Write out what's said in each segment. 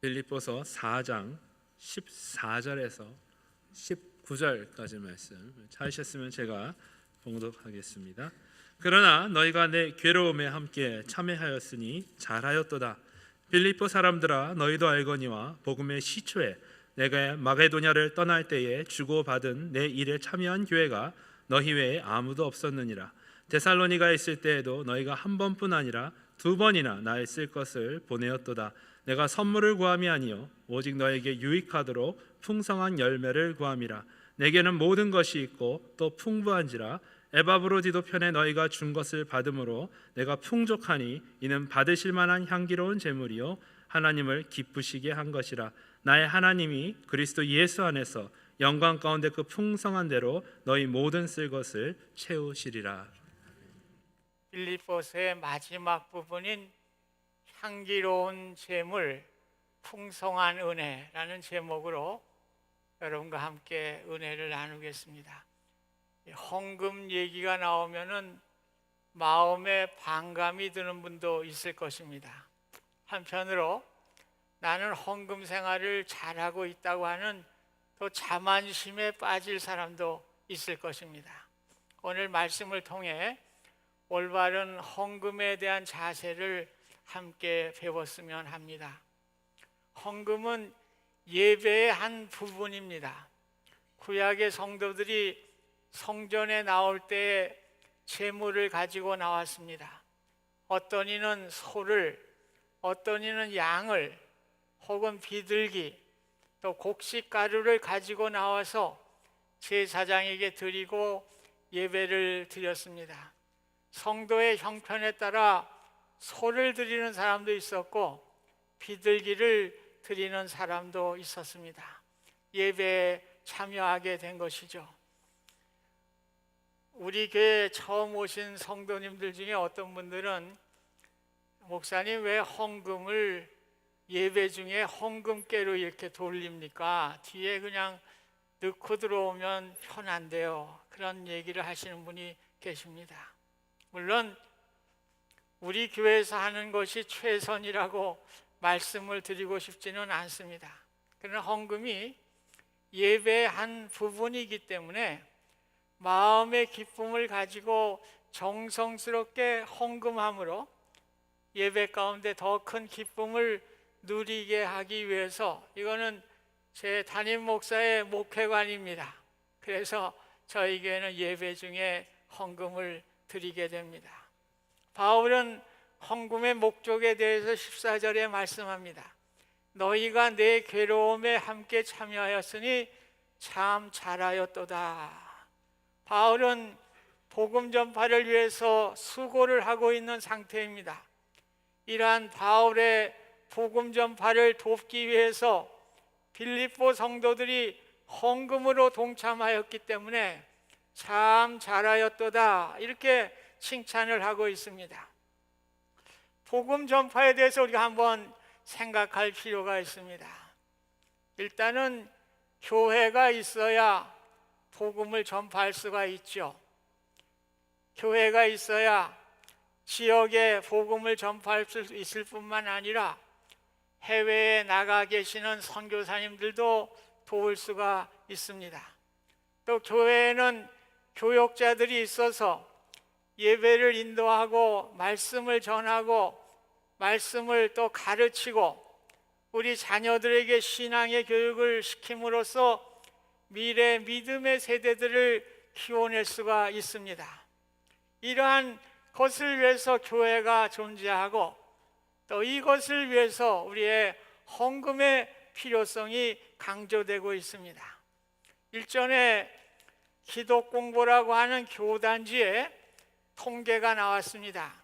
빌립보서 4장 14절에서 19절까지 말씀 찾으셨으면 제가 봉독하겠습니다. 그러나 너희가 내 괴로움에 함께 참여하였으니 잘하였도다. 빌립보 사람들아, 너희도 알거니와 복음의 시초에 내가 마게도냐를 떠날 때에 주고받은 내 일에 참여한 교회가 너희 외에 아무도 없었느니라. 데살로니가에 있을 때에도 너희가 한 번뿐 아니라 두 번이나 나의 쓸 것을 보내었도다. 내가 선물을 구함이 아니요 오직 너에게 유익하도록 풍성한 열매를 구함이라. 내게는 모든 것이 있고 또 풍부한지라. 에바브로디도 편에 너희가 준 것을 받음으로 내가 풍족하니 이는 받으실 만한 향기로운 제물이요 하나님을 기쁘시게 한 것이라. 나의 하나님이 그리스도 예수 안에서 영광 가운데 그 풍성한 대로 너희 모든 쓸 것을 채우시리라. 빌립보서의 마지막 부분인 향기로운 제물, 풍성한 은혜라는 제목으로 여러분과 함께 은혜를 나누겠습니다. 헌금 얘기가 나오면은 마음에 반감이 드는 분도 있을 것입니다. 한편으로 나는 헌금 생활을 잘하고 있다고 하는 또 자만심에 빠질 사람도 있을 것입니다. 오늘 말씀을 통해 올바른 헌금에 대한 자세를 함께 배웠으면 합니다. 헌금은 예배의 한 부분입니다. 구약의 성도들이 성전에 나올 때 제물을 가지고 나왔습니다. 어떤 이는 소를, 어떤 이는 양을, 혹은 비둘기, 또 곡식가루를 가지고 나와서 제사장에게 드리고 예배를 드렸습니다. 성도의 형편에 따라 소를 드리는 사람도 있었고 비둘기를 드리는 사람도 있었습니다. 예배에 참여하게 된 것이죠. 우리 교회에 처음 오신 성도님들 중에 어떤 분들은 목사님 왜 헌금을 예배 중에 헌금깨로 이렇게 돌립니까? 뒤에 그냥 넣고 들어오면 편한데요. 그런 얘기를 하시는 분이 계십니다. 물론 우리 교회에서 하는 것이 최선이라고 말씀을 드리고 싶지는 않습니다. 그러나 헌금이 예배의 한 부분이기 때문에 마음의 기쁨을 가지고 정성스럽게 헌금함으로 예배 가운데 더 큰 기쁨을 누리게 하기 위해서, 이거는 제 담임 목사의 목회관입니다. 그래서 저희 교회는 예배 중에 헌금을 드리게 됩니다. 바울은 헌금의 목적에 대해서 14절에 말씀합니다. 너희가 내 괴로움에 함께 참여하였으니 참 잘하였도다. 바울은 복음 전파를 위해서 수고를 하고 있는 상태입니다. 이러한 바울의 복음 전파를 돕기 위해서 빌립보 성도들이 헌금으로 동참하였기 때문에 참 잘하였도다, 이렇게 칭찬을 하고 있습니다. 복음 전파에 대해서 우리가 한번 생각할 필요가 있습니다. 일단은 교회가 있어야 복음을 전파할 수가 있죠. 교회가 있어야 지역에 복음을 전파할 수 있을 뿐만 아니라 해외에 나가 계시는 선교사님들도 도울 수가 있습니다. 또 교회에는 교역자들이 있어서 예배를 인도하고 말씀을 전하고 말씀을 또 가르치고 우리 자녀들에게 신앙의 교육을 시킴으로써 미래 믿음의 세대들을 키워낼 수가 있습니다. 이러한 것을 위해서 교회가 존재하고 또 이것을 위해서 우리의 헌금의 필요성이 강조되고 있습니다. 일전에 기독공보라고 하는 교단지에 통계가 나왔습니다.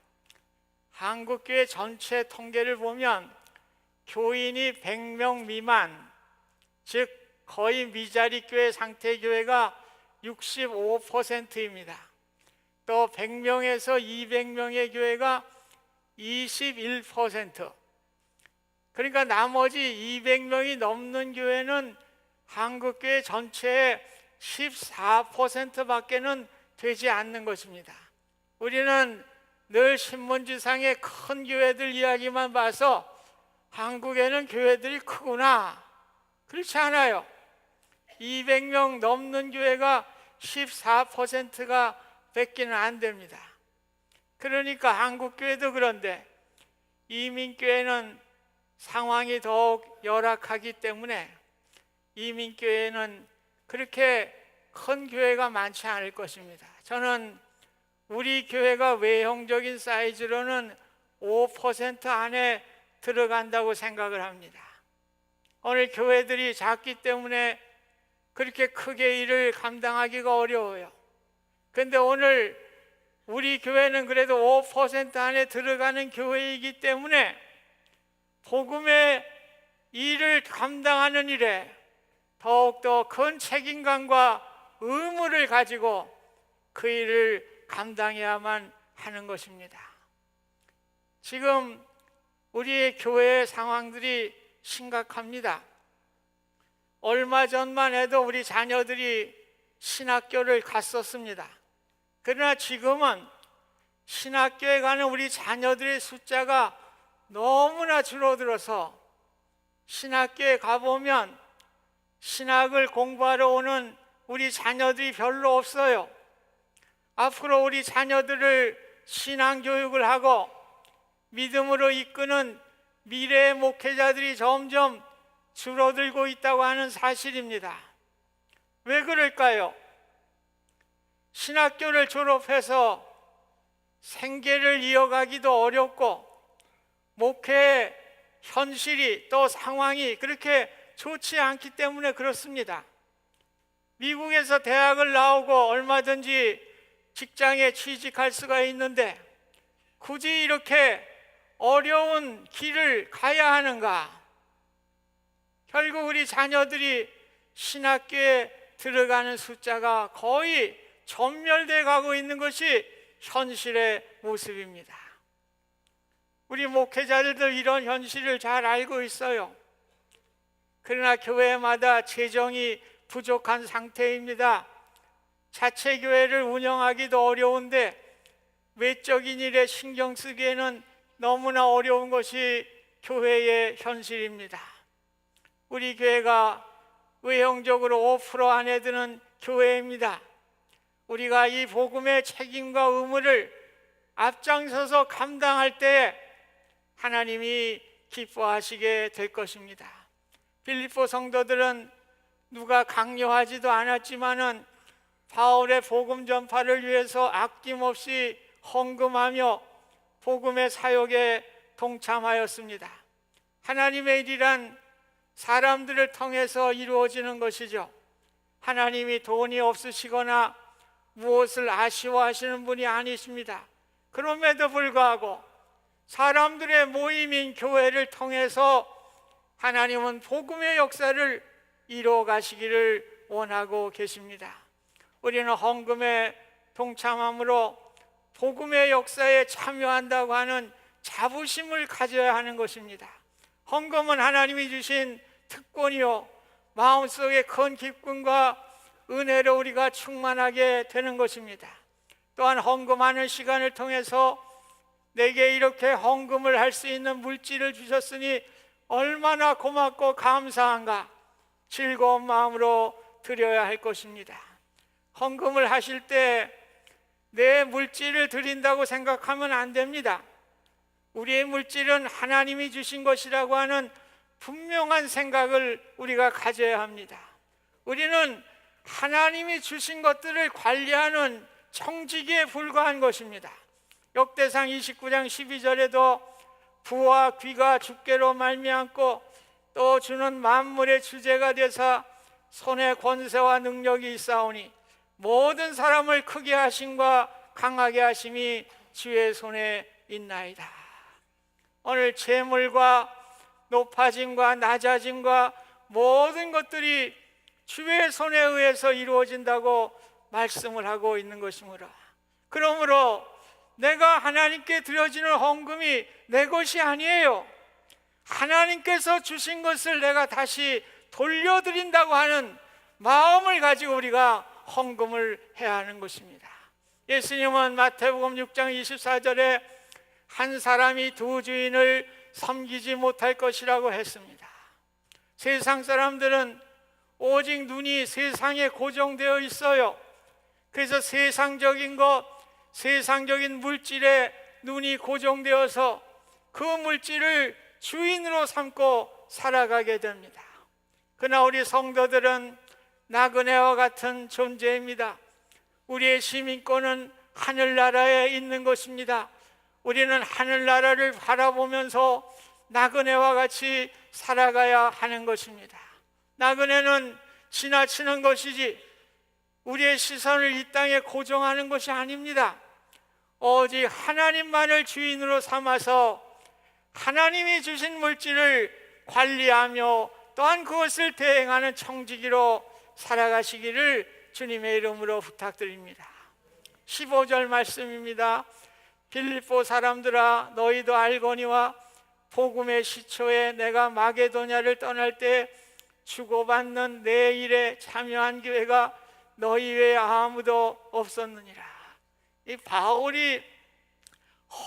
한국교회 전체 통계를 보면 교인이 100명 미만, 즉 거의 미자리 교회 상태 교회가 65%입니다. 또 100명에서 200명의 교회가 21%. 그러니까 나머지 200명이 넘는 교회는 한국교회 전체의 14%밖에는 되지 않는 것입니다. 우리는 늘 신문지상의 큰 교회들 이야기만 봐서 한국에는 교회들이 크구나. 그렇지 않아요. 200명 넘는 교회가 14%가 밖에는 안 됩니다. 그러니까 한국 교회도 그런데 이민교회는 상황이 더욱 열악하기 때문에 이민교회는 그렇게 큰 교회가 많지 않을 것입니다. 저는 우리 교회가 외형적인 사이즈로는 5% 안에 들어간다고 생각을 합니다. 오늘 교회들이 작기 때문에 그렇게 크게 일을 감당하기가 어려워요. 그런데 오늘 우리 교회는 그래도 5% 안에 들어가는 교회이기 때문에 복음의 일을 감당하는 일에 더욱더 큰 책임감과 의무를 가지고 그 일을 감당해야만 하는 것입니다. 지금 우리의 교회의 상황들이 심각합니다. 얼마 전만 해도 우리 자녀들이 신학교를 갔었습니다. 그러나 지금은 신학교에 가는 우리 자녀들의 숫자가 너무나 줄어들어서 신학교에 가보면 신학을 공부하러 오는 우리 자녀들이 별로 없어요. 앞으로 우리 자녀들을 신앙교육을 하고 믿음으로 이끄는 미래의 목회자들이 점점 줄어들고 있다고 하는 사실입니다. 왜 그럴까요? 신학교를 졸업해서 생계를 이어가기도 어렵고 목회의 현실이 또 상황이 그렇게 좋지 않기 때문에 그렇습니다. 미국에서 대학을 나오고 얼마든지 직장에 취직할 수가 있는데 굳이 이렇게 어려운 길을 가야 하는가? 결국 우리 자녀들이 신학교에 들어가는 숫자가 거의 전멸돼 가고 있는 것이 현실의 모습입니다. 우리 목회자들도 이런 현실을 잘 알고 있어요. 그러나 교회마다 재정이 부족한 상태입니다. 자체 교회를 운영하기도 어려운데 외적인 일에 신경 쓰기에는 너무나 어려운 것이 교회의 현실입니다. 우리 교회가 외형적으로 5% 안에 드는 교회입니다. 우리가 이 복음의 책임과 의무를 앞장서서 감당할 때 하나님이 기뻐하시게 될 것입니다. 빌립보 성도들은 누가 강요하지도 않았지만은 바울의 복음 전파를 위해서 아낌없이 헌금하며 복음의 사역에 동참하였습니다. 하나님의 일이란 사람들을 통해서 이루어지는 것이죠. 하나님이 돈이 없으시거나 무엇을 아쉬워하시는 분이 아니십니다. 그럼에도 불구하고 사람들의 모임인 교회를 통해서 하나님은 복음의 역사를 이루어 가시기를 원하고 계십니다. 우리는 헌금에 동참함으로 복음의 역사에 참여한다고 하는 자부심을 가져야 하는 것입니다. 헌금은 하나님이 주신 특권이요 마음속에 큰 기쁨과 은혜로 우리가 충만하게 되는 것입니다. 또한 헌금하는 시간을 통해서 내게 이렇게 헌금을 할 수 있는 물질을 주셨으니 얼마나 고맙고 감사한가 즐거운 마음으로 드려야 할 것입니다. 헌금을 하실 때 내 물질을 드린다고 생각하면 안 됩니다. 우리의 물질은 하나님이 주신 것이라고 하는 분명한 생각을 우리가 가져야 합니다. 우리는 하나님이 주신 것들을 관리하는 청지기에 불과한 것입니다. 역대상 29장 12절에도 부와 귀가 주께로 말미암고 또 주는 만물의 주제가 되사 손에 권세와 능력이 있사오니 모든 사람을 크게 하심과 강하게 하심이 주의 손에 있나이다. 오늘 재물과 높아짐과 낮아짐과 모든 것들이 주의 손에 의해서 이루어진다고 말씀을 하고 있는 것이므로, 그러므로 내가 하나님께 드려지는 헌금이 내 것이 아니에요. 하나님께서 주신 것을 내가 다시 돌려드린다고 하는 마음을 가지고 우리가 헌금을 해야 하는 것입니다. 예수님은 마태복음 6장 24절에 한 사람이 두 주인을 섬기지 못할 것이라고 했습니다. 세상 사람들은 오직 눈이 세상에 고정되어 있어요. 그래서 세상적인 것, 세상적인 물질에 눈이 고정되어서 그 물질을 주인으로 삼고 살아가게 됩니다. 그러나 우리 성도들은 나그네와 같은 존재입니다. 우리의 시민권은 하늘나라에 있는 것입니다. 우리는 하늘나라를 바라보면서 나그네와 같이 살아가야 하는 것입니다. 나그네는 지나치는 것이지 우리의 시선을 이 땅에 고정하는 것이 아닙니다. 오직 하나님만을 주인으로 삼아서 하나님이 주신 물질을 관리하며 또한 그것을 대행하는 청지기로 살아가시기를 주님의 이름으로 부탁드립니다. 15절 말씀입니다. 빌립보 사람들아, 너희도 알거니와 복음의 시초에 내가 마게도냐를 떠날 때 주고받는 내 일에 참여한 교회가 너희 외에 아무도 없었느니라. 이 바울이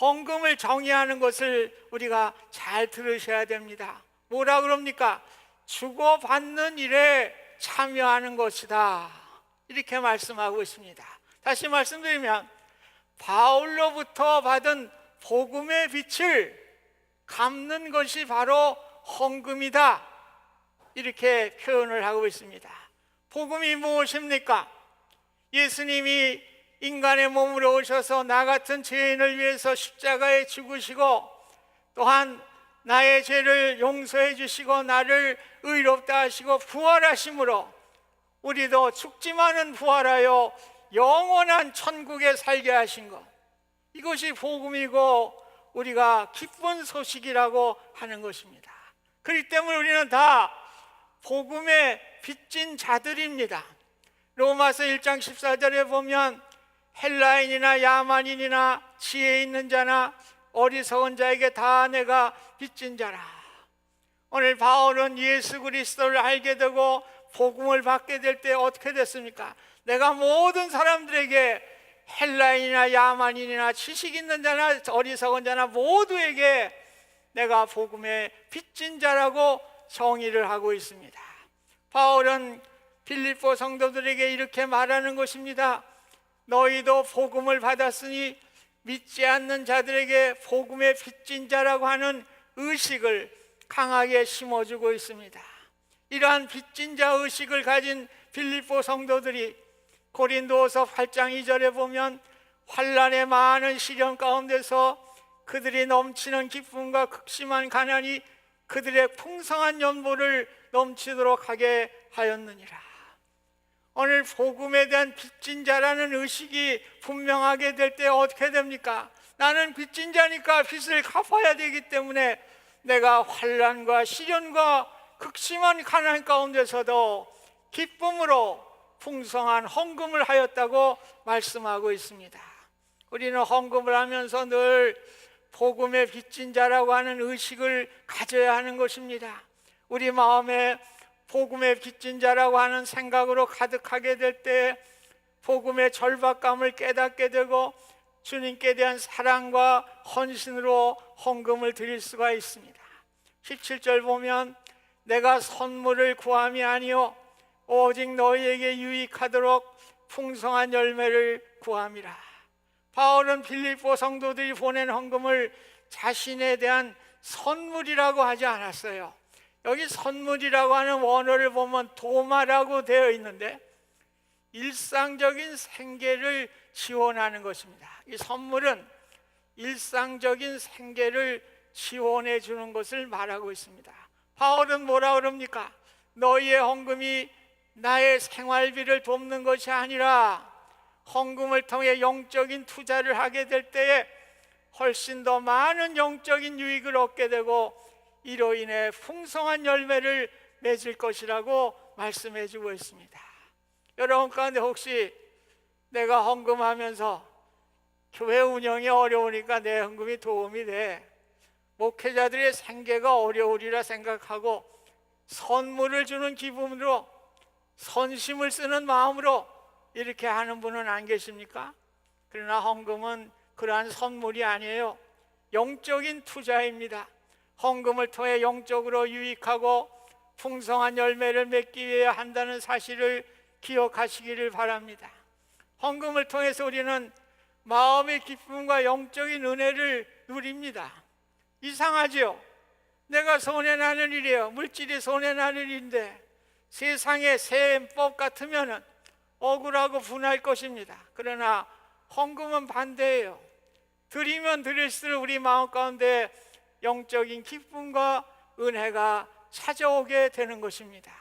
헌금을 정의하는 것을 우리가 잘 들으셔야 됩니다. 뭐라 그럽니까? 주고받는 일에 참여하는 것이다, 이렇게 말씀하고 있습니다. 다시 말씀드리면 바울로부터 받은 복음의 빛을 갚는 것이 바로 헌금이다, 이렇게 표현을 하고 있습니다. 복음이 무엇입니까? 예수님이 인간의 몸으로 오셔서 나 같은 죄인을 위해서 십자가에 죽으시고 또한 나의 죄를 용서해 주시고 나를 의롭다 하시고 부활하심으로 우리도 죽지만은 부활하여 영원한 천국에 살게 하신 것, 이것이 복음이고 우리가 기쁜 소식이라고 하는 것입니다. 그렇기 때문에 우리는 다 복음의 빚진 자들입니다. 로마서 1장 14절에 보면 헬라인이나 야만인이나 지혜 있는 자나 어리석은 자에게 다 내가 빚진 자라. 오늘 바울은 예수 그리스도를 알게 되고 복음을 받게 될 때 어떻게 됐습니까? 내가 모든 사람들에게, 헬라인이나 야만인이나 지식 있는 자나 어리석은 자나 모두에게 내가 복음의 빚진 자라고 정의를 하고 있습니다. 바울은 빌립보 성도들에게 이렇게 말하는 것입니다. 너희도 복음을 받았으니 믿지 않는 자들에게 복음의 빚진 자라고 하는 의식을 강하게 심어주고 있습니다. 이러한 빚진 자 의식을 가진 빌립보 성도들이 고린도후서 8장 2절에 보면 환난의 많은 시련 가운데서 그들이 넘치는 기쁨과 극심한 가난이 그들의 풍성한 연보를 넘치도록 하게 하였느니라. 오늘 복음에 대한 빚진 자라는 의식이 분명하게 될 때 어떻게 됩니까? 나는 빚진 자니까 빚을 갚아야 되기 때문에 내가 환난과 시련과 극심한 가난 가운데서도 기쁨으로 풍성한 헌금을 하였다고 말씀하고 있습니다. 우리는 헌금을 하면서 늘 복음의 빚진 자라고 하는 의식을 가져야 하는 것입니다. 우리 마음에 복음의 빚진 자라고 하는 생각으로 가득하게 될 때 복음의 절박감을 깨닫게 되고 주님께 대한 사랑과 헌신으로 헌금을 드릴 수가 있습니다. 17절 보면 내가 선물을 구함이 아니요 오직 너희에게 유익하도록 풍성한 열매를 구함이라. 바울은 빌립보 성도들이 보낸 헌금을 자신에 대한 선물이라고 하지 않았어요. 여기 선물이라고 하는 원어를 보면 도마라고 되어 있는데 일상적인 생계를 지원하는 것입니다. 이 선물은 일상적인 생계를 지원해 주는 것을 말하고 있습니다. 바울은 뭐라 그럽니까? 너희의 헌금이 나의 생활비를 돕는 것이 아니라 헌금을 통해 영적인 투자를 하게 될 때에 훨씬 더 많은 영적인 유익을 얻게 되고 이로 인해 풍성한 열매를 맺을 것이라고 말씀해 주고 있습니다. 여러분 가운데 혹시 내가 헌금하면서 교회 운영이 어려우니까 내 헌금이 도움이 돼, 목회자들의 생계가 어려우리라 생각하고 선물을 주는 기분으로 선심을 쓰는 마음으로 이렇게 하는 분은 안 계십니까? 그러나 헌금은 그러한 선물이 아니에요. 영적인 투자입니다. 헌금을 통해 영적으로 유익하고 풍성한 열매를 맺기 위해 한다는 사실을 기억하시기를 바랍니다. 헌금을 통해서 우리는 마음의 기쁨과 영적인 은혜를 누립니다. 이상하죠? 내가 손해나는 일이에요. 물질이 손해나는 일인데 세상의 세법 같으면 억울하고 분할 것입니다. 그러나 헌금은 반대예요. 드리면 드릴수록 우리 마음 가운데 영적인 기쁨과 은혜가 찾아오게 되는 것입니다.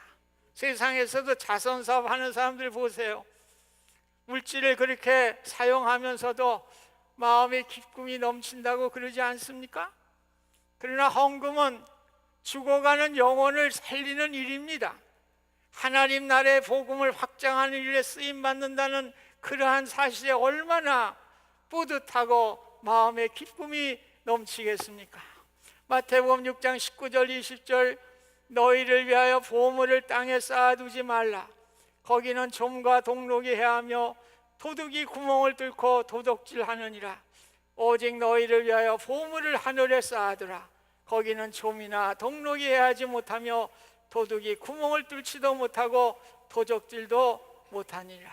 세상에서도 자선사업 하는 사람들 보세요. 물질을 그렇게 사용하면서도 마음의 기쁨이 넘친다고 그러지 않습니까? 그러나 헌금은 죽어가는 영혼을 살리는 일입니다. 하나님 나라의 복음을 확장하는 일에 쓰임받는다는 그러한 사실에 얼마나 뿌듯하고 마음의 기쁨이 넘치겠습니까? 마태복음 6장 19절 20절 너희를 위하여 보물을 땅에 쌓아두지 말라. 거기는 좀과 동록이 해하며 도둑이 구멍을 뚫고 도둑질하느니라. 오직 너희를 위하여 보물을 하늘에 쌓아두라. 거기는 좀이나 동록이 해하지 못하며 도둑이 구멍을 뚫지도 못하고 도적질도 못하니라.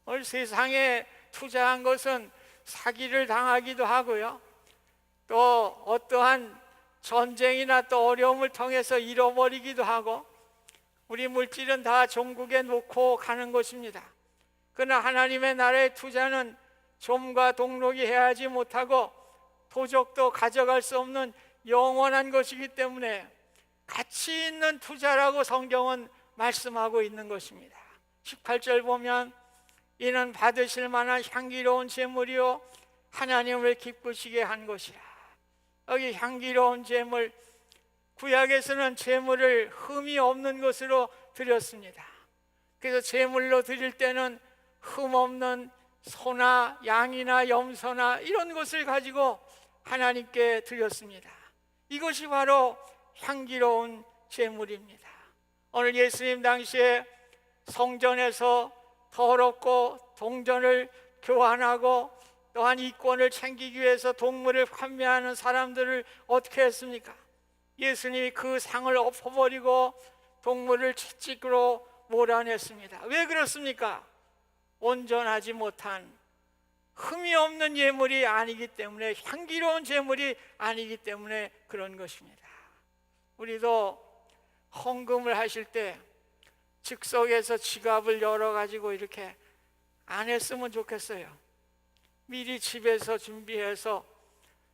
오늘 세상에 투자한 것은 사기를 당하기도 하고요, 또 어떠한 전쟁이나 또 어려움을 통해서 잃어버리기도 하고, 우리 물질은 다 종국에 놓고 가는 것입니다. 그러나 하나님의 나라의 투자는 좀과 동록이 해하지 못하고 도적도 가져갈 수 없는 영원한 것이기 때문에 가치 있는 투자라고 성경은 말씀하고 있는 것입니다. 18절 보면 이는 받으실 만한 향기로운 제물이요 하나님을 기쁘시게 한 것이라. 여기 향기로운 제물, 구약에서는 제물을 흠이 없는 것으로 드렸습니다. 그래서 제물로 드릴 때는 흠 없는 소나 양이나 염소나 이런 것을 가지고 하나님께 드렸습니다. 이것이 바로 향기로운 제물입니다. 오늘 예수님 당시에 성전에서 더럽고 동전을 교환하고 또한 이권을 챙기기 위해서 동물을 판매하는 사람들을 어떻게 했습니까? 예수님이 그 상을 엎어버리고 동물을 채찍으로 몰아냈습니다. 왜 그렇습니까? 온전하지 못한 흠이 없는 예물이 아니기 때문에, 향기로운 제물이 아니기 때문에 그런 것입니다. 우리도 헌금을 하실 때 즉석에서 지갑을 열어가지고 이렇게 안 했으면 좋겠어요. 미리 집에서 준비해서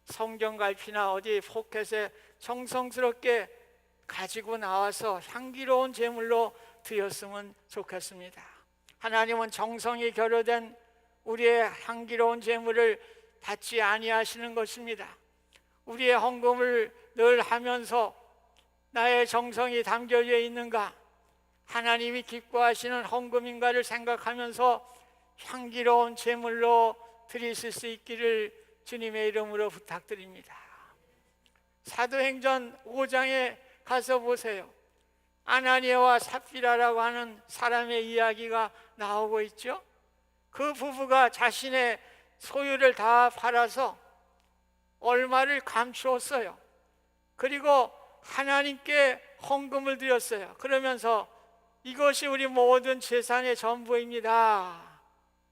성경 갈피나 어디 포켓에 정성스럽게 가지고 나와서 향기로운 제물로 드렸으면 좋겠습니다. 하나님은 정성이 결여된 우리의 향기로운 제물을 받지 아니하시는 것입니다. 우리의 헌금을 늘 하면서 나의 정성이 담겨져 있는가, 하나님이 기뻐하시는 헌금인가를 생각하면서 향기로운 제물로 드리실 수 있기를 주님의 이름으로 부탁드립니다. 사도행전 5장에 가서 보세요. 아나니아와 삽비라라고 하는 사람의 이야기가 나오고 있죠. 그 부부가 자신의 소유를 다 팔아서 얼마를 감추었어요. 그리고 하나님께 헌금을 드렸어요. 그러면서 이것이 우리 모든 재산의 전부입니다.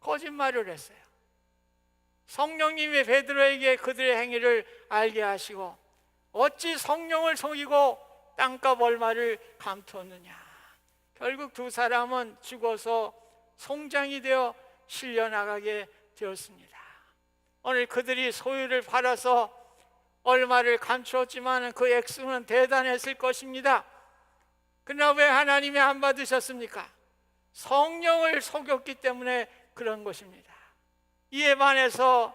거짓말을 했어요. 성령님이 베드로에게 그들의 행위를 알게 하시고 어찌 성령을 속이고 땅값 얼마를 감투었느냐. 결국 두 사람은 죽어서 송장이 되어 실려나가게 되었습니다. 오늘 그들이 소유를 팔아서 얼마를 감추었지만 그 액수는 대단했을 것입니다. 그러나 왜 하나님이 안 받으셨습니까? 성령을 속였기 때문에 그런 것입니다. 이에 반해서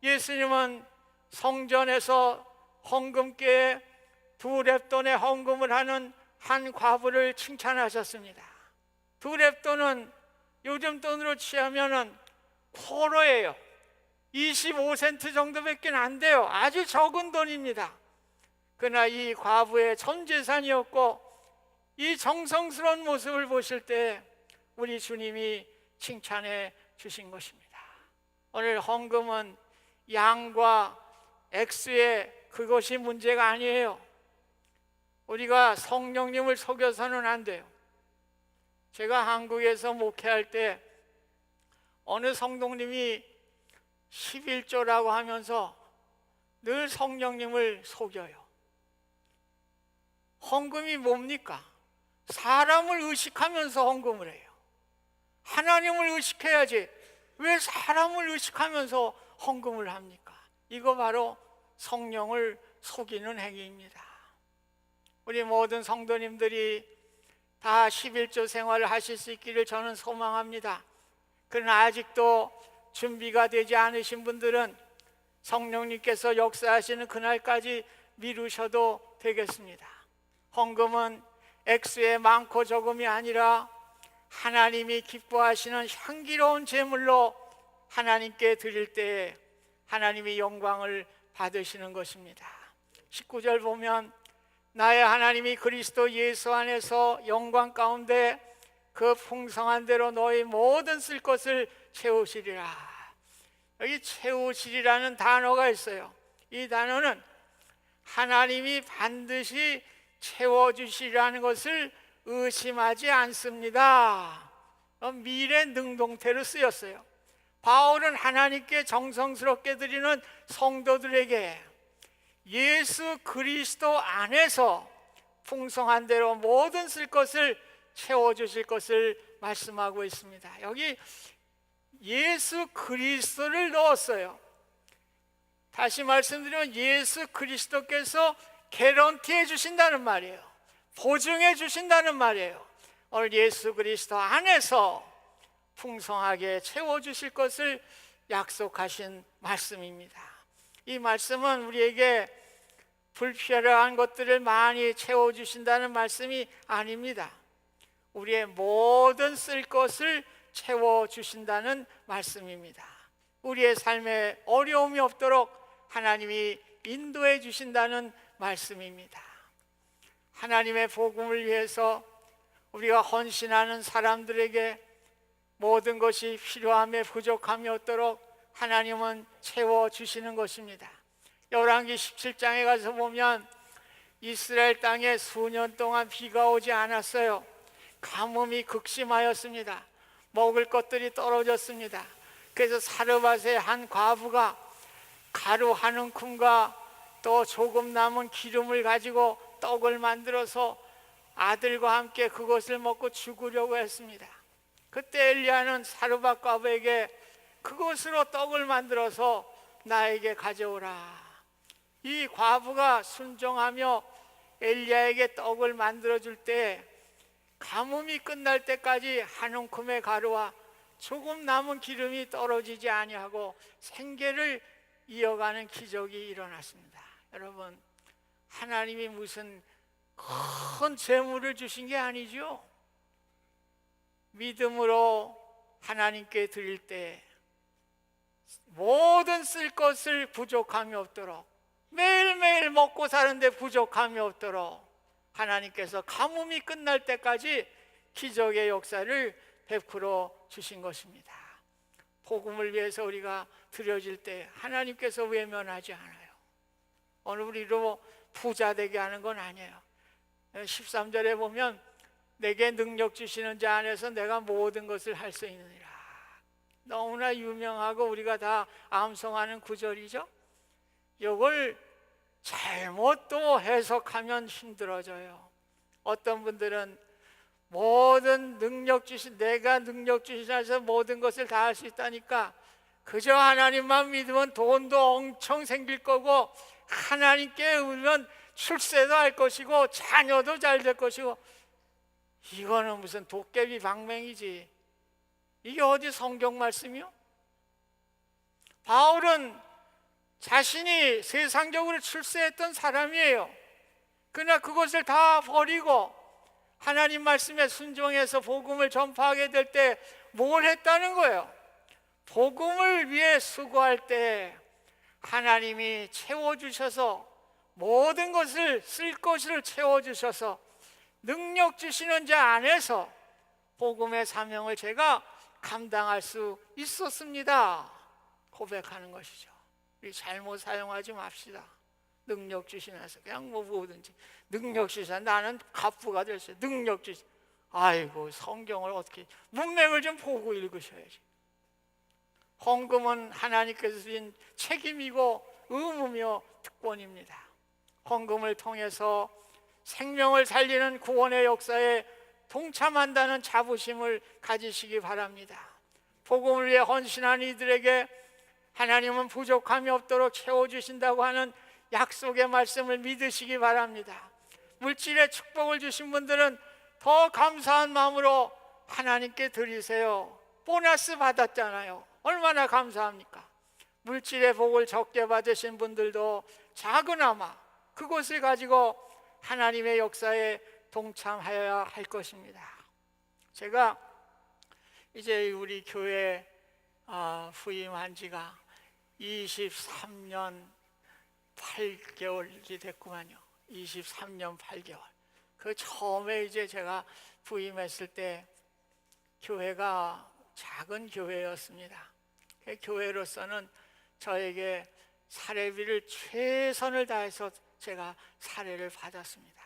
예수님은 성전에서 헌금계에 2렙돈의 헌금을 하는 한 과부를 칭찬하셨습니다. 2렙돈은 요즘 돈으로 취하면 포로예요. 25센트 정도밖에 안 돼요. 아주 적은 돈입니다. 그러나 이 과부의 전 재산이었고, 이 정성스러운 모습을 보실 때 우리 주님이 칭찬해 주신 것입니다. 오늘 헌금은 양과 액수의 그것이 문제가 아니에요. 우리가 성령님을 속여서는 안 돼요. 제가 한국에서 목회할 때 어느 성도님이 11조라고 하면서 늘 성령님을 속여요. 헌금이 뭡니까? 사람을 의식하면서 헌금을 해요. 하나님을 의식해야지 왜 사람을 의식하면서 헌금을 합니까? 이거 바로 성령을 속이는 행위입니다. 우리 모든 성도님들이 다 11조 생활을 하실 수 있기를 저는 소망합니다. 그러나 아직도 준비가 되지 않으신 분들은 성령님께서 역사하시는 그날까지 미루셔도 되겠습니다. 헌금은 액수의 많고 적음이 아니라 하나님이 기뻐하시는 향기로운 제물로 하나님께 드릴 때에 하나님이 영광을 받으시는 것입니다. 19절 보면 나의 하나님이 그리스도 예수 안에서 영광 가운데 그 풍성한 대로 너희 모든 쓸 것을 채우시리라. 여기 채우시리라는 단어가 있어요. 이 단어는 하나님이 반드시 채워주시리라는 것을 의심하지 않습니다. 미래 능동태로 쓰였어요. 바울은 하나님께 정성스럽게 드리는 성도들에게 예수 그리스도 안에서 풍성한 대로 모든 쓸 것을 채워주실 것을 말씀하고 있습니다. 여기 예수 그리스도를 넣었어요. 다시 말씀드리면 예수 그리스도께서 개런티해 주신다는 말이에요. 보증해 주신다는 말이에요. 오늘 예수 그리스도 안에서 풍성하게 채워주실 것을 약속하신 말씀입니다. 이 말씀은 우리에게 불필요한 것들을 많이 채워주신다는 말씀이 아닙니다. 우리의 모든 쓸 것을 채워주신다는 말씀입니다. 우리의 삶에 어려움이 없도록 하나님이 인도해 주신다는 말씀입니다. 하나님의 복음을 위해서 우리가 헌신하는 사람들에게 모든 것이 필요함에 부족함이 없도록 하나님은 채워주시는 것입니다. 열왕기 17장에 가서 보면 이스라엘 땅에 수년 동안 비가 오지 않았어요. 가뭄이 극심하였습니다. 먹을 것들이 떨어졌습니다. 그래서 사르밧의 한 과부가 가루 한 움큼과 또 조금 남은 기름을 가지고 떡을 만들어서 아들과 함께 그것을 먹고 죽으려고 했습니다. 그때 엘리야는 사르밧 과부에게 그것으로 떡을 만들어서 나에게 가져오라. 이 과부가 순종하며 엘리야에게 떡을 만들어줄 때 가뭄이 끝날 때까지 한 움큼의 가루와 조금 남은 기름이 떨어지지 아니하고 생계를 이어가는 기적이 일어났습니다. 여러분, 하나님이 무슨 큰 재물을 주신 게 아니죠. 믿음으로 하나님께 드릴 때 모든 쓸 것을 부족함이 없도록, 매일매일 먹고 사는데 부족함이 없도록 하나님께서 가뭄이 끝날 때까지 기적의 역사를 베풀어 주신 것입니다. 복음을 위해서 우리가 드려질 때 하나님께서 외면하지 않아요. 어느 우리로 부자 되게 하는 건 아니에요. 13절에 보면 내게 능력 주시는 자 안에서 내가 모든 것을 할 수 있느니라. 너무나 유명하고 우리가 다 암송하는 구절이죠. 이걸 잘못 또 해석하면 힘들어져요. 어떤 분들은 모든 능력 주신, 내가 능력 주시셔서 모든 것을 다 할 수 있다니까 그저 하나님만 믿으면 돈도 엄청 생길 거고 하나님께 의면 출세도 할 것이고 자녀도 잘 될 것이고, 이거는 무슨 도깨비 방맹이지. 이게 어디 성경 말씀이요? 바울은 자신이 세상적으로 출세했던 사람이에요. 그러나 그것을 다 버리고 하나님 말씀에 순종해서 복음을 전파하게 될 때 뭘 했다는 거예요? 복음을 위해 수고할 때 하나님이 채워주셔서 모든 것을 쓸 것을 채워주셔서 능력 주시는 자 안에서 복음의 사명을 제가 감당할 수 있었습니다. 고백하는 것이죠. 우리 잘못 사용하지 맙시다. 능력 주시면서 그냥 뭐 뭐든지 능력 주시면 나는 갑부가 됐어요. 능력 주시. 아이고 성경을 어떻게 문맥을 좀 보고 읽으셔야지. 헌금은 하나님께서 주신 책임이고 의무며 특권입니다. 헌금을 통해서 생명을 살리는 구원의 역사에 동참한다는 자부심을 가지시기 바랍니다. 복음을 위해 헌신한 이들에게 하나님은 부족함이 없도록 채워주신다고 하는 약속의 말씀을 믿으시기 바랍니다. 물질의 축복을 주신 분들은 더 감사한 마음으로 하나님께 드리세요. 보너스 받았잖아요. 얼마나 감사합니까? 물질의 복을 적게 받으신 분들도 작으나마 그것을 가지고 하나님의 역사에 동참하여야 할 것입니다. 제가 이제 우리 교회 부임한 지가 23년 8개월이 됐구만요. 23년 8개월. 그 처음에 이제 제가 부임했을 때 교회가 작은 교회였습니다. 그 교회로서는 저에게 사례비를 최선을 다해서 제가 사례를 받았습니다.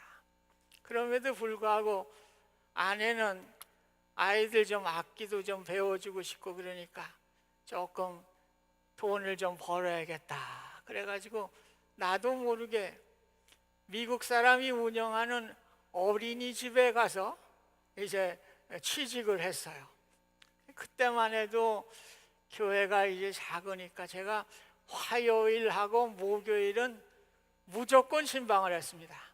그럼에도 불구하고 아내는 아이들 좀 악기도 좀 배워주고 싶고 그러니까 조금 돈을 좀 벌어야겠다. 그래가지고 나도 모르게 미국 사람이 운영하는 어린이집에 가서 이제 취직을 했어요. 그때만 해도 교회가 이제 작으니까 제가 화요일하고 목요일은 무조건 신방을 했습니다.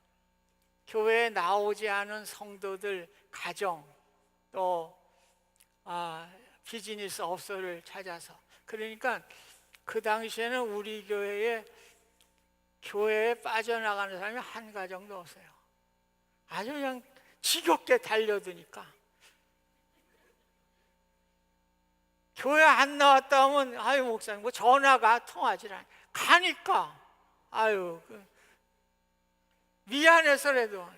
교회에 나오지 않은 성도들 가정 또 비즈니스 업소를 찾아서, 그러니까 그 당시에는 우리 교회에 빠져나가는 사람이 한 가정도 없어요. 아주 그냥 지겹게 달려드니까 교회 안 나왔다 하면 아유 목사님 뭐 전화가 통하지 않아. 가니까 아유 미안해서라도.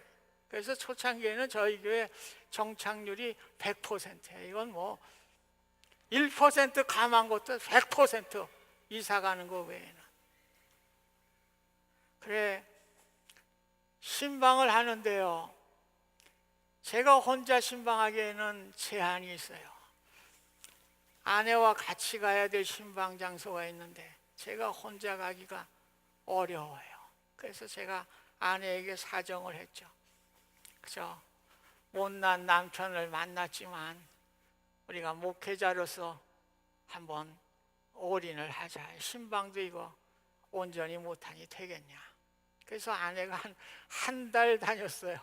그래서 초창기에는 저희 교회 정착률이 100%예요. 이건 뭐 1% 감한 것도 100% 이사 가는 거 외에는. 그래 신방을 하는데요, 제가 혼자 신방하기에는 제한이 있어요. 아내와 같이 가야 될 신방 장소가 있는데 제가 혼자 가기가 어려워요. 그래서 제가 아내에게 사정을 했죠. 그죠? 못난 남편을 만났지만 우리가 목회자로서 한번 올인을 하자. 신방도 이거 온전히 못하니 되겠냐. 그래서 아내가 한 달 다녔어요.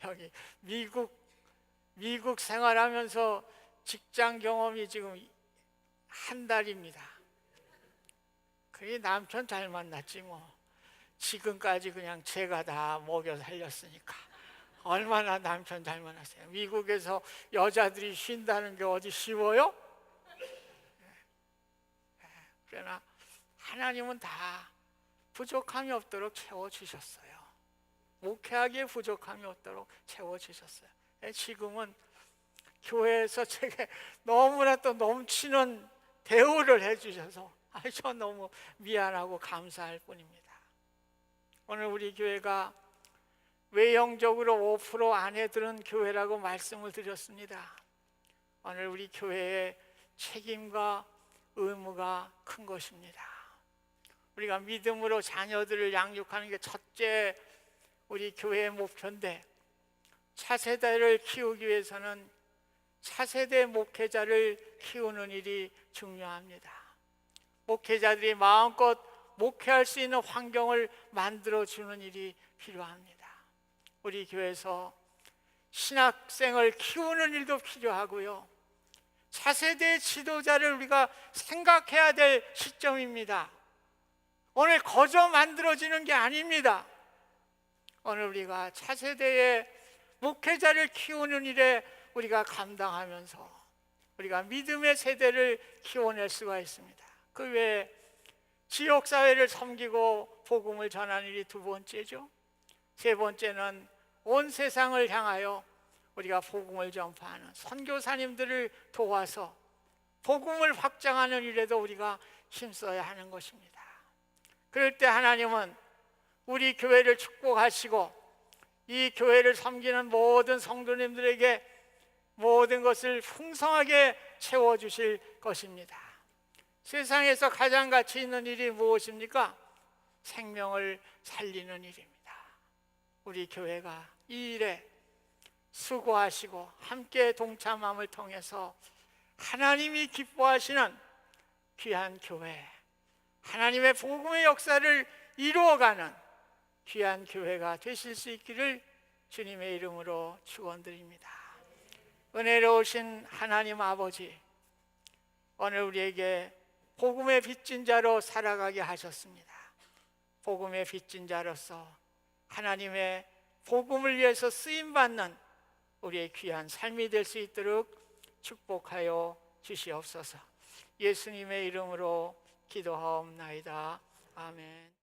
여기 미국 생활하면서 직장 경험이 지금 한 달입니다. 그게 남편 잘 만났지 뭐. 지금까지 그냥 제가 다 먹여 살렸으니까 얼마나 남편 잘 만났어요. 미국에서 여자들이 쉰다는 게 어디 쉬워요? 그러나 하나님은 다 부족함이 없도록 채워주셨어요. 목회하기에 부족함이 없도록 채워주셨어요. 지금은 교회에서 제게 너무나 또 넘치는 대우를 해주셔서 저 너무 미안하고 감사할 뿐입니다. 오늘 우리 교회가 외형적으로 5% 안에 드는 교회라고 말씀을 드렸습니다. 오늘 우리 교회의 책임과 의무가 큰 것입니다. 우리가 믿음으로 자녀들을 양육하는 게 첫째 우리 교회의 목표인데, 차세대를 키우기 위해서는 차세대 목회자를 키우는 일이 중요합니다. 목회자들이 마음껏 목회할 수 있는 환경을 만들어주는 일이 필요합니다. 우리 교회에서 신학생을 키우는 일도 필요하고요, 차세대 지도자를 우리가 생각해야 될 시점입니다. 오늘 거저 만들어지는 게 아닙니다. 오늘 우리가 차세대의 목회자를 키우는 일에 우리가 감당하면서 우리가 믿음의 세대를 키워낼 수가 있습니다. 그 외에 지역사회를 섬기고 복음을 전하는 일이 두 번째죠. 세 번째는 온 세상을 향하여 우리가 복음을 전파하는 선교사님들을 도와서 복음을 확장하는 일에도 우리가 힘써야 하는 것입니다. 그럴 때 하나님은 우리 교회를 축복하시고 이 교회를 섬기는 모든 성도님들에게 모든 것을 풍성하게 채워주실 것입니다. 세상에서 가장 가치 있는 일이 무엇입니까? 생명을 살리는 일입니다. 우리 교회가 이 일에 수고하시고 함께 동참함을 통해서 하나님이 기뻐하시는 귀한 교회, 하나님의 복음의 역사를 이루어가는 귀한 교회가 되실 수 있기를 주님의 이름으로 축원드립니다. 은혜로우신 하나님 아버지, 오늘 우리에게 복음의 빚진 자로 살아가게 하셨습니다. 복음의 빚진 자로서 하나님의 복음을 위해서 쓰임받는 우리의 귀한 삶이 될 수 있도록 축복하여 주시옵소서. 예수님의 이름으로 기도하옵나이다. 아멘.